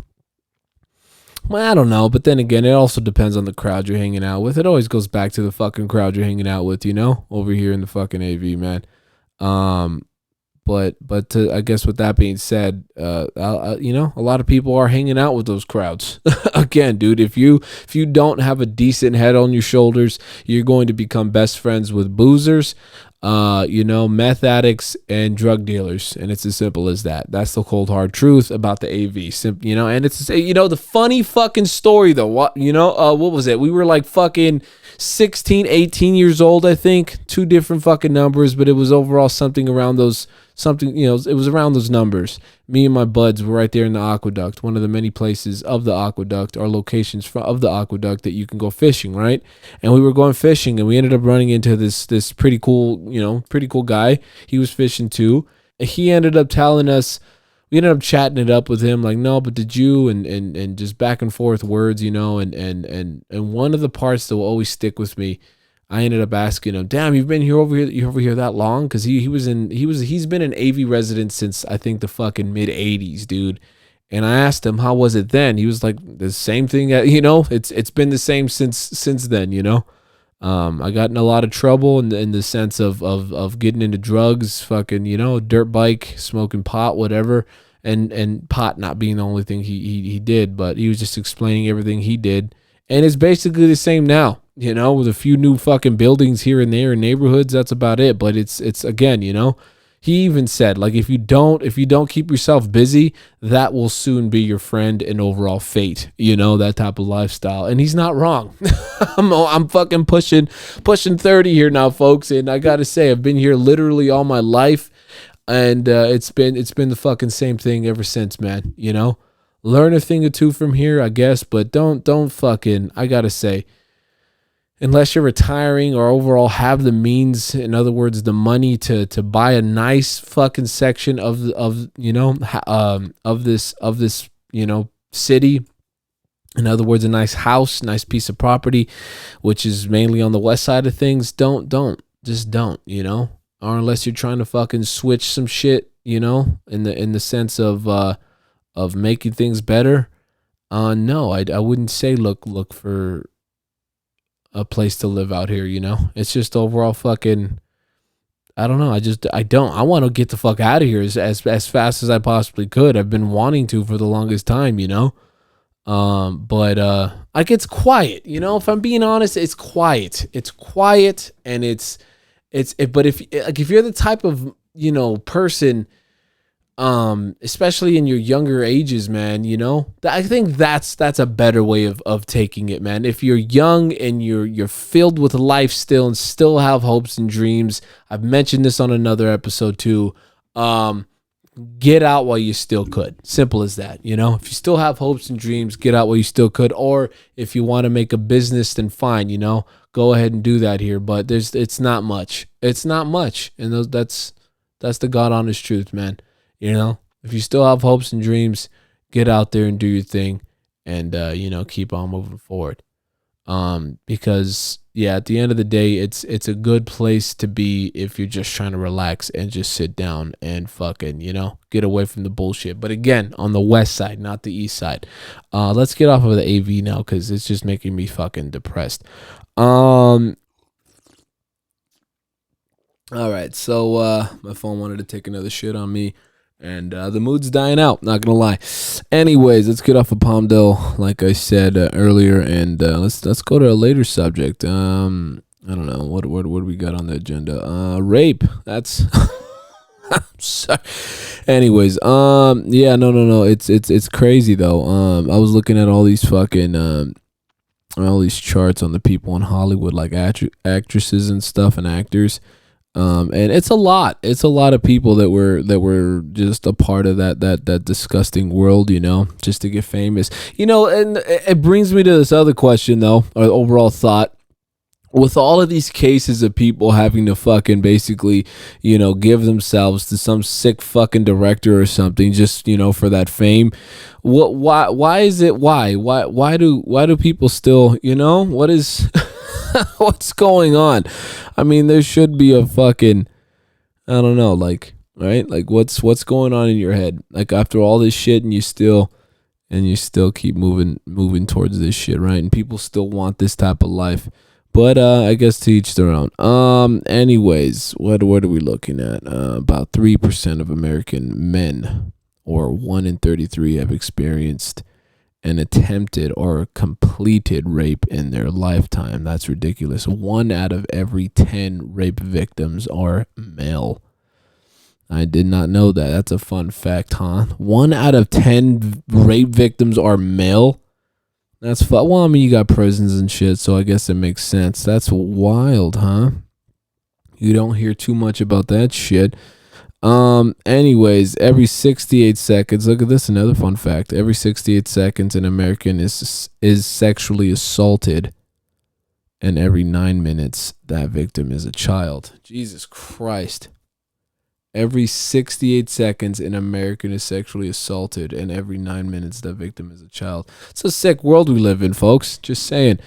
I don't know, but then again, it also depends on the crowd you're hanging out with. It always goes back to the fucking crowd you're hanging out with, you know, over here in the fucking AV, man. But I guess with that being said, you know, a lot of people are hanging out with those crowds. Again, dude, if you don't have a decent head on your shoulders, you're going to become best friends with boozers, you know, meth addicts and drug dealers, and it's as simple as that. That's the cold hard truth about the AV. You know, and it's, you know, the funny fucking story though. What, you know, what was it? We were like fucking 16, 18 years old, I think. Two different fucking numbers, but it was overall something around those. Something, you know, it was around those numbers. Me and my buds were right there in the aqueduct, one of the many places of the aqueduct or locations of the aqueduct that you can go fishing, right? And we were going fishing, and we ended up running into this pretty cool guy. He was fishing too. He ended up telling us, we ended up chatting it up with him, like, no, but did you, and just back and forth words, you know, and one of the parts that will always stick with me, I ended up asking him, damn, you've been here over here that long? Because he's been an AV resident since I think the fucking mid 80s, dude. And I asked him, how was it then? He was like, the same thing, you know, it's been the same since then, you know. I got in a lot of trouble in the sense of getting into drugs, fucking, you know, dirt bike, smoking pot, whatever, and pot not being the only thing he did, but he was just explaining everything he did. And it's basically the same now, you know, with a few new fucking buildings here and there in neighborhoods. That's about it. But it's again, you know, he even said, like, if you don't keep yourself busy, that will soon be your friend and overall fate, you know, that type of lifestyle. And he's not wrong. I'm fucking pushing 30 here now, folks. And I got to say, I've been here literally all my life. And it's been the fucking same thing ever since, man, you know. Learn a thing or two from here, I guess, but don't fucking, I gotta say, unless you're retiring or overall have the means, in other words, the money to buy a nice fucking section of you know, of this, you know, city. In other words, a nice house, nice piece of property, which is mainly on the west side of things. Just don't, you know, or unless you're trying to fucking switch some shit, you know, in the sense of making things better. No, I wouldn't say look for a place to live out here, you know. It's just overall fucking, I don't know. I want to get the fuck out of here as fast as I possibly could. I've been wanting to for the longest time, you know. But like, it's quiet, you know. If I'm being honest, it's quiet. It's quiet, and but if you're the type of, you know, person, especially in your younger ages, man, you know, I think that's a better way of taking it, man. If you're young and you're filled with life still and still have hopes and dreams, I've mentioned this on another episode too, get out while you still could. Simple as that, you know. If you still have hopes and dreams, get out while you still could. Or if you want to make a business, then fine, you know, go ahead and do that here. But it's not much, and that's the God honest truth, man. You know, if you still have hopes and dreams, get out there and do your thing, and you know, keep on moving forward. Because yeah, at the end of the day, it's a good place to be if you're just trying to relax and just sit down and fucking, you know, get away from the bullshit. But again, on the west side, not the east side. Let's get off of the AV now, because it's just making me fucking depressed. All right, so my phone wanted to take another shit on me. And the mood's dying out, not gonna lie. Anyways, let's get off of Palmdale, like I said earlier, and let's go to a later subject. I don't know what we got on the agenda. Rape. That's Sorry. Anyways, yeah, no. It's crazy though. I was looking at all these fucking all these charts on the people in Hollywood, like actresses and stuff and actors. And it's a lot. It's a lot of people that were just a part of that disgusting world, you know, just to get famous. You know, and it brings me to this other question though, or overall thought. With all of these cases of people having to fucking basically, you know, give themselves to some sick fucking director or something just, you know, for that fame, why do people still, you know, what is what's going on? I mean, there should be a fucking, I don't know, like, right? Like what's going on in your head? Like after all this shit and you still keep moving towards this shit, right? And people still want this type of life. But I guess to each their own. Anyways, what are we looking at? About 3% of American men, or 1 in 33, have experienced an attempted or completed rape in their lifetime. That's ridiculous. 1 out of every 10 rape victims are male. I did not know that. That's a fun fact, huh? 1 out of 10 rape victims are male. That's fun. Well, I mean, you got prisons and shit, so I guess it makes sense. That's wild, huh? You don't hear too much about that shit. Anyways, every 68 seconds, look at this, another fun fact. Every 68 seconds, an American is sexually assaulted, and every 9 minutes, that victim is a child. Jesus Christ. Every 68 seconds, an American is sexually assaulted, and every 9 minutes, the victim is a child. It's a sick world we live in, folks. Just saying.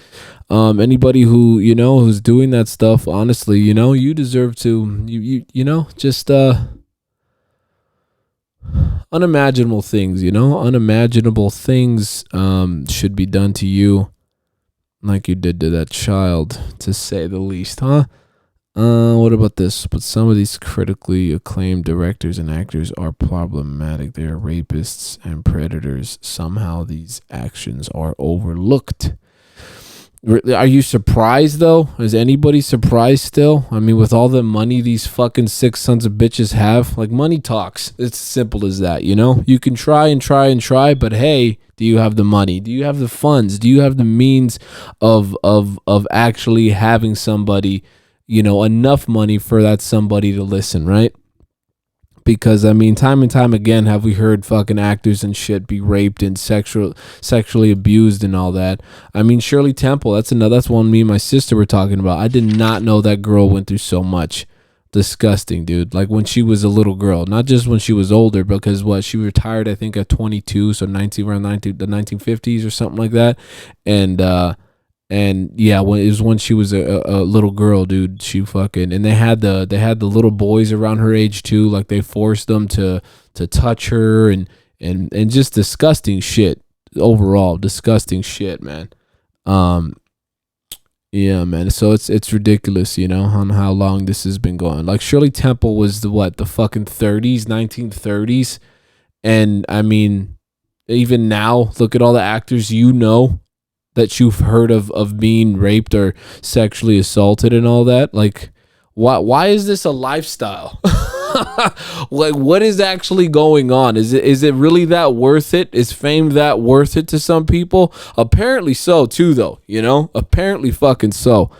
Anybody who, you know, who's doing that stuff, honestly, you know, you deserve to, you know, just unimaginable things, you know, unimaginable things should be done to you, like you did to that child, to say the least, huh? What about this? But some of these critically acclaimed directors and actors are problematic. They are rapists and predators. Somehow these actions are overlooked. Are you surprised though? Is anybody surprised still? I mean, with all the money these fucking sick sons of bitches have, like, money talks. It's as simple as that, you know? You can try and try, but hey, do you have the money? Do you have the funds? Do you have the means of actually having somebody, you know, enough money for that somebody to listen, right? Because, I mean, time and time again have we heard fucking actors and shit be raped and sexually abused and all that. I mean, Shirley Temple, that's one me and my sister were talking about. I did not know that girl went through so much. Disgusting, dude. Like when she was a little girl, not just when she was older, because she retired, I think, at 22, so around the 1950s or something like that. And yeah, it was when she was a little girl, dude. She fucking, and they had the little boys around her age too. Like they forced them to touch her and just disgusting shit. Overall, disgusting shit, man. Yeah, man. So it's ridiculous, you know, on how long this has been going. Like Shirley Temple was the fucking 1930s, and I mean, even now, look at all the actors you know that you've heard of being raped or sexually assaulted and all that. Like, why is this a lifestyle? Like, what is actually going on? Is it really that worth it? Is fame that worth it to some people? Apparently so too, though, you know? Apparently fucking so.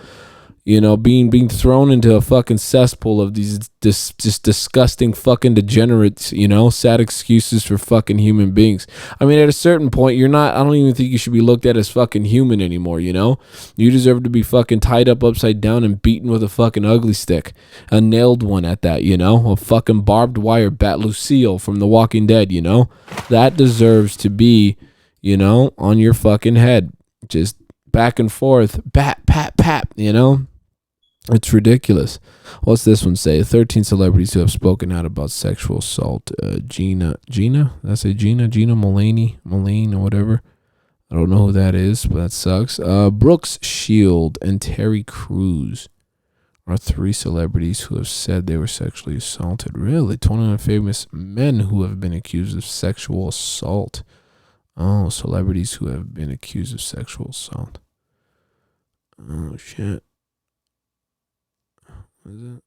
You know, being thrown into a fucking cesspool of these just disgusting fucking degenerates, you know, sad excuses for fucking human beings. I mean, at a certain point, I don't even think you should be looked at as fucking human anymore, you know? You deserve to be fucking tied up upside down and beaten with a fucking ugly stick. A nailed one at that, you know? A fucking barbed wire bat, Lucille from The Walking Dead, you know? That deserves to be, you know, on your fucking head. Just back and forth, pat, you know? It's ridiculous. What's this one say? 13 celebrities who have spoken out about sexual assault. Gina? Did I say Gina? Gina Mulaney or whatever. I don't know who that is, but that sucks. Brooks Shield and Terry Crews are 3 celebrities who have said they were sexually assaulted. Really? 21 famous men who have been accused of sexual assault. Oh, celebrities who have been accused of sexual assault. Oh, shit. What is it?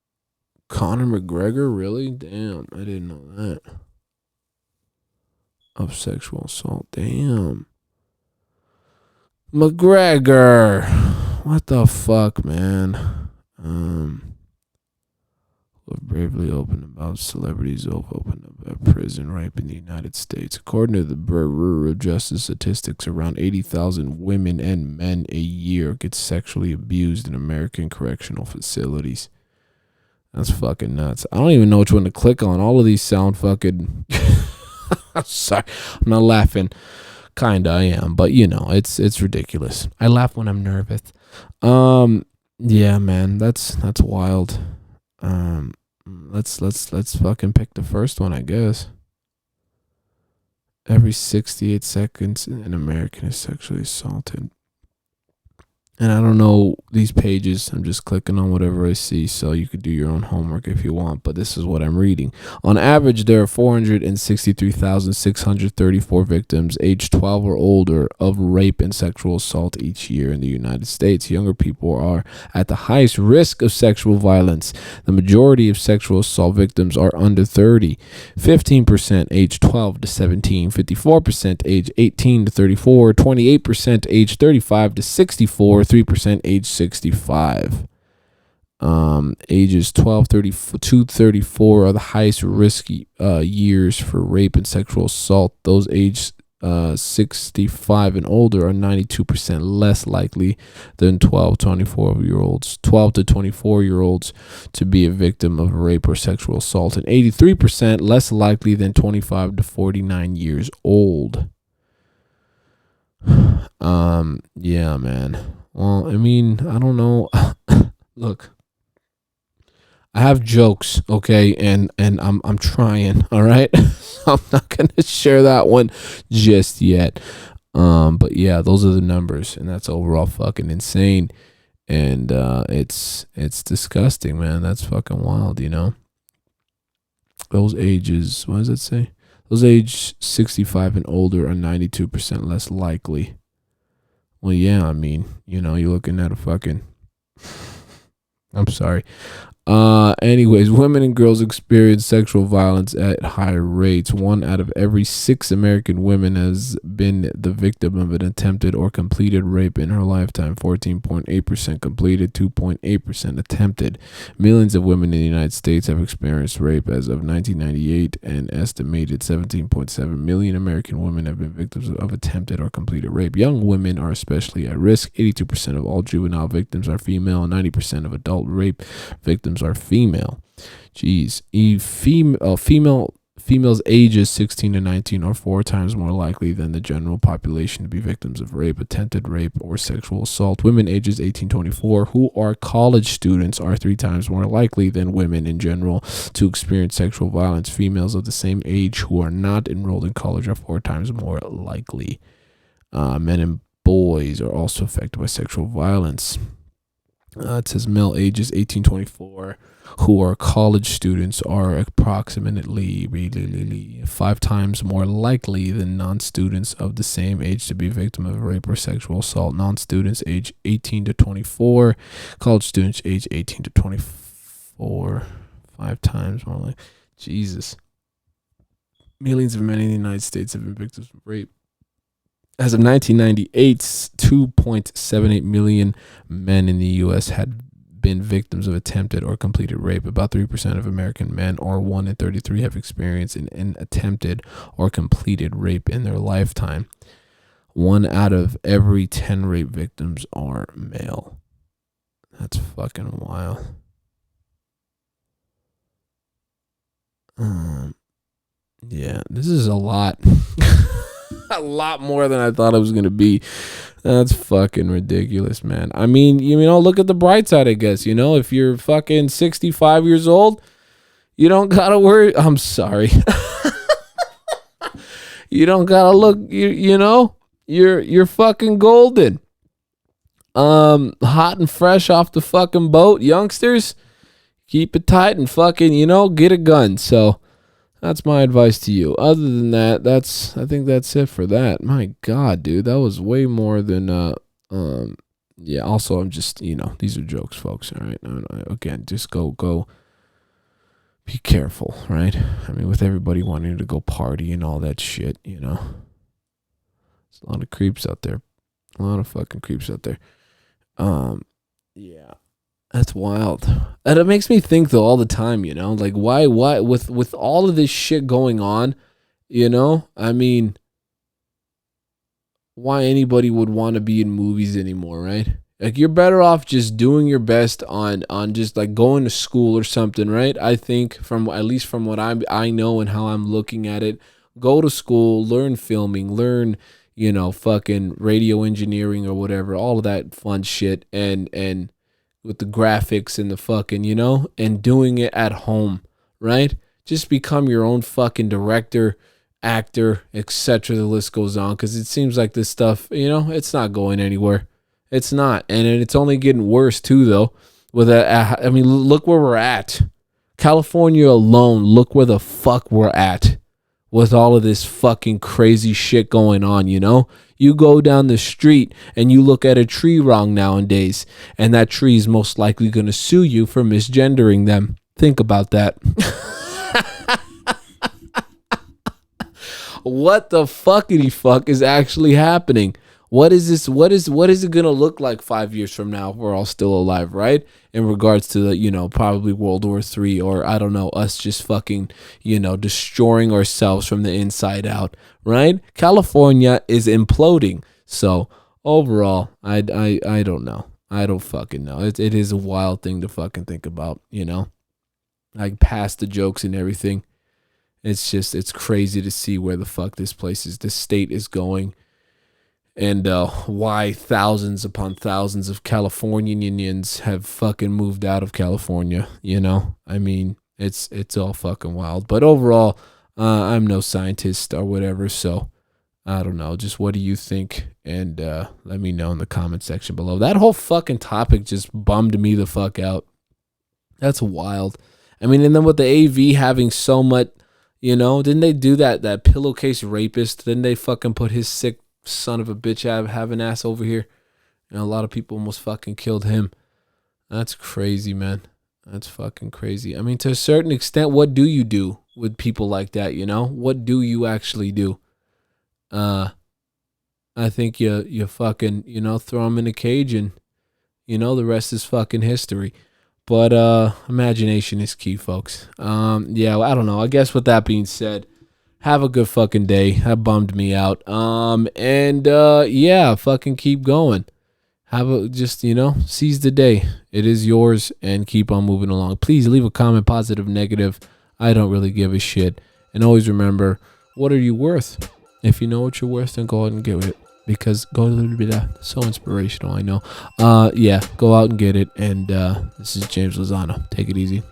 Conor McGregor, really? Damn, I didn't know that. Of sexual assault. Damn. McGregor. What the fuck, man? Who have bravely opened about celebrities who have opened up a prison rape in the United States. According to the Bureau of Justice statistics, around 80,000 women and men a year get sexually abused in American correctional facilities. That's fucking nuts. I don't even know which one to click on. All of these sound fucking... Sorry, I'm not laughing. Kinda I am, but you know, it's ridiculous. I laugh when I'm nervous. Yeah, man, that's wild. Let's fucking pick the first one, I guess. Every 68 seconds an American is sexually assaulted. And I don't know these pages. I'm just clicking on whatever I see, so you could do your own homework if you want. But this is what I'm reading. On average, there are 463,634 victims aged 12 or older of rape and sexual assault each year in the United States. Younger people are at the highest risk of sexual violence. The majority of sexual assault victims are under 30. 15% aged 12 to 17, 54% aged 18 to 34, 28% aged 35 to 64, 3% age 65. Ages 12 to 34 are the highest risk years for rape and sexual assault. Those aged 65 and older are 92% less likely than 12 to 24-year-olds to be a victim of rape or sexual assault, and 83% less likely than 25 to 49 years old. Yeah, man. Well, I mean, I don't know. Look, I have jokes, okay, and I'm trying, all right? I'm not gonna share that one just yet. But yeah, those are the numbers, and that's overall fucking insane. And it's disgusting, man. That's fucking wild, you know. Those ages, what does it say? Those age 65 and older are 92% less likely. Well, yeah, I mean, you know, you're looking at a fucking... I'm sorry. Anyways, women and girls experience sexual violence at higher rates. 1 out of every 6 American women has been the victim of an attempted or completed rape in her lifetime. 14.8% completed, 2.8% attempted. Millions of women in the United States have experienced rape as of 1998. An estimated 17.7 million American women have been victims of attempted or completed rape. Young women are especially at risk. 82% of all juvenile victims are female, and 90% of adult rape victims are female. Jeez. Females ages 16 to 19 are 4 times more likely than the general population to be victims of rape, attempted rape, or sexual assault. Women ages 18 to 24 who are college students are 3 times more likely than women in general to experience sexual violence. Females of the same age who are not enrolled in college are 4 times more likely. Men and boys are also affected by sexual violence. It says male ages 18 to 24 who are college students are approximately 5 times more likely than non-students of the same age to be victim of rape or sexual assault. Non-students age 18 to 24, college students age 18 to 24, 5 times more likely. Jesus. Millions of men in the United States have been victims of rape. As of 1998, 2.78 million men in the U.S. had been victims of attempted or completed rape. About 3% of American men, or 1 in 33, have experienced an attempted or completed rape in their lifetime. 1 out of every 10 rape victims are male. That's fucking wild. Yeah, this is a lot. A lot more than I thought it was going to be. That's fucking ridiculous, man. I mean, you know, look at the bright side, I guess. You know, if you're fucking 65 years old, you don't got to worry. I'm sorry. You don't got to look, you know, you're fucking golden. Hot and fresh off the fucking boat. Youngsters, keep it tight and fucking, you know, get a gun. So, that's my advice to you. Other than that, I think that's it for that. My God, dude, that was way more than yeah. Also, I'm just, you know, these are jokes, folks. All right, again, just go be careful, right? I mean, with everybody wanting to go party and all that shit, you know. There's a lot of creeps out there. A lot of fucking creeps out there. Yeah. That's wild. And it makes me think though all the time, you know, like why with all of this shit going on, you know? I mean, why anybody would want to be in movies anymore, right? Like you're better off just doing your best on just like going to school or something, right? I think from at least from what I know and how I'm looking at it, go to school, learn filming, learn, you know, fucking radio engineering or whatever, all of that fun shit and with the graphics and the fucking, you know, and doing it at home, right? Just become your own fucking director, actor, etc. The list goes on because it seems like this stuff, you know, it's not going anywhere. It's not, and it's only getting worse too, though. With I mean, look where we're at. California alone, look where the fuck we're at with all of this fucking crazy shit going on, you know? You go down the street and you look at a tree wrong nowadays, and that tree is most likely going to sue you for misgendering them. Think about that. What the fuckity fuck is actually happening? What is this? What is it going to look like 5 years from now if we're all still alive, right? In regards to the, you know, probably World War III or I don't know, us just fucking, you know, destroying ourselves from the inside out, right? California is imploding. So overall, I don't know. I don't fucking know. It is a wild thing to fucking think about, you know, like past the jokes and everything. It's just, it's crazy to see where the fuck this state is going. And why thousands upon thousands of Californians have fucking moved out of California, you know? I mean, it's all fucking wild. But overall, I'm no scientist or whatever, so I don't know. Just what do you think? And let me know in the comment section below. That whole fucking topic just bummed me the fuck out. That's wild. I mean, and then with the AV having so much, you know, didn't they do that pillowcase rapist? Didn't they fucking put his sick son of a bitch have an ass over here? And a lot of people almost fucking killed him. That's crazy, man. That's fucking crazy. I mean, to a certain extent, what do you do with people like that, you know? What do you actually do? I think you fucking, you know, throw them in a cage and, you know, the rest is fucking history. But imagination is key, folks. Yeah, I don't know. I guess with that being said, have a good fucking day. That bummed me out. Yeah, fucking keep going. Just, you know, seize the day. It is yours and keep on moving along. Please leave a comment, positive, negative. I don't really give a shit. And always remember, what are you worth? If you know what you're worth, then go out and get it. Because go a little bit so inspirational, I know. Yeah, go out and get it. And this is James Lozano. Take it easy.